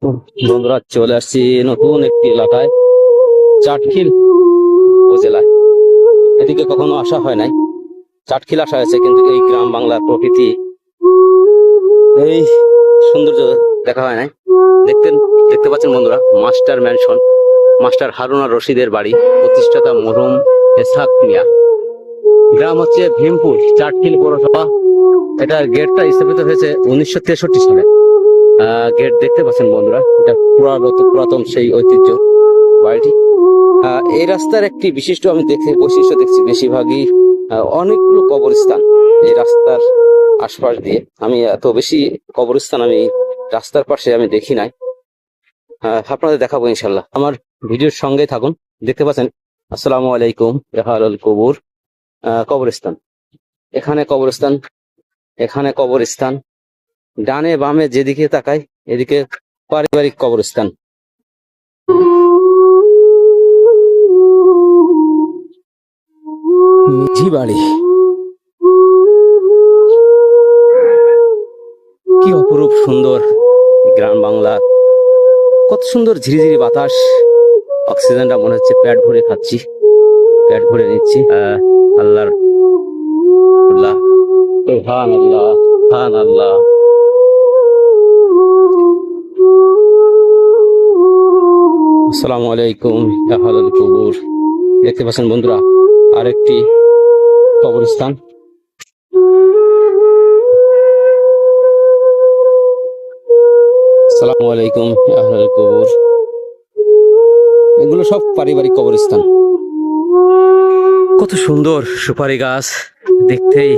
বন্ধুরা, চলে আসছি নতুন একটি এলাকায়, চাটখিল উপজেলায়। এদিকে কখনো আসা হয় নাই। চাটখিল আসা হয়েছে, কিন্তু এই গ্রাম বাংলার প্রকৃতি, এই সৌন্দর্য দেখা হয় নাই। দেখতে পাচ্ছেন বন্ধুরা, মাস্টার ম্যানশন, মাস্টার হারুন আর রশিদের বাড়ি, প্রতিষ্ঠাতা মরহুম এসহাক মিয়া। গ্রাম হচ্ছে ভীমপুর, চাটখিল পৌরসভা। এটা গেটটা স্থাপিত হয়েছে 1963 সালে। গেট দেখতে পাচ্ছেন বন্ধুরা, এটা পুরাতন সেই ঐতিহ্য বাড়িটি। এই রাস্তার একটি বিশিষ্ট আমি বৈশিষ্ট্য দেখছি, বেশিরভাগই অনেকগুলো কবরস্থান এই রাস্তার আশপাশ দিয়ে। আমি এত বেশি কবরস্থান আমি রাস্তার পাশে আমি দেখি নাই। আপনাদের দেখাবো ইনশাল্লাহ, আমার ভিডিওর সঙ্গে থাকুন। দেখতে পাচ্ছেন আসসালামু আলাইকুম রেহাল কবুর কবরস্থান। এখানে কবরস্থান, এখানে কবরস্থান, ডানে বামে যেদিকে তাকাই এদিকে পারিবারিক কবরস্থান। মিঠি বাড়ি, কি অপরূপ সুন্দর গ্রাম বাংলা। কত সুন্দর ঝিরিঝিরি বাতাস, অক্সিজেনটা মনে হচ্ছে পেট ভরে খাচ্ছি, পেট ভরে নিচ্ছি। আল্লাহর আল্লাহ, সুবহান আল্লাহ, সুবহান আল্লাহ। আসসালামু আলাইকুম আহলাল কুবুর। দেখতে পাচ্ছেন বন্ধুরা, আরেকটি কবরস্থান। আসসালামু আলাইকুম আহলাল কুবুর। এগুলো সব পারিবারিক কবরস্থান। কত সুন্দর সুপারি গাছ, দেখতেই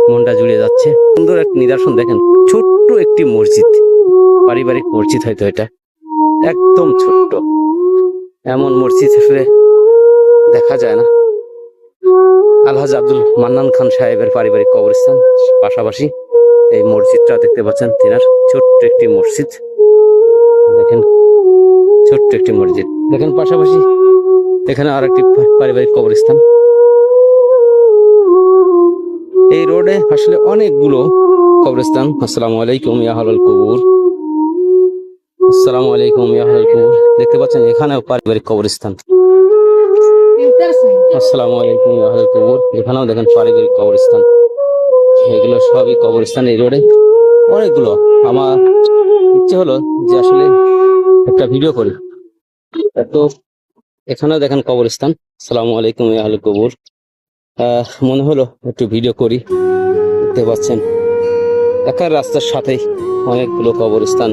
মনটা জুড়িয়ে যাচ্ছে। সুন্দর এক নিদর্শন দেখেন, ছোট্ট একটি মসজিদ, পারিবারিক মসজিদ হয়তো এটা, একদম ছোট্ট। এমন মসজিদ আসলে দেখা যায় না। আলহাজ আব্দুল মান্নান খান সাহেবের পারিবারিক কবরস্থান, পাশাপাশি এই মসজিদটা দেখতে পাচ্ছেন, তিনার ছোট্ট একটি মসজিদ দেখেন, ছোট্ট একটি মসজিদ দেখেন। পাশাপাশি এখানে আর একটি পারিবারিক কবরস্থান। এই রোডে আসলে অনেকগুলো কবরস্থান। আসসালামু আলাইকুম ইয়া আহলাল কুবুর। আসসালামু আলাইকুম ইয়া আহলাল কুবুর। দেখতে পাচ্ছেন এখানেও পারিবারিক কবরস্থান। আসসালামু আলাইকুম ইয়া আহলাল কুবুর। এখানেও দেখেন পারিবারিক কবরস্থান। এগুলো সবই কবরস্থান। এই রোডে অনেকগুলো। আমার ইচ্ছে হলো যে আসলে একটা ভিডিও করি, তো এখানেও দেখেন কবরস্থান। আসসালামু আলাইকুম ইয়া আহলাল কুবুর। মনে হলো একটু ভিডিও করি। দেখতে পাচ্ছেন একার রাস্তার সাথেই অনেকগুলো কবরস্থান।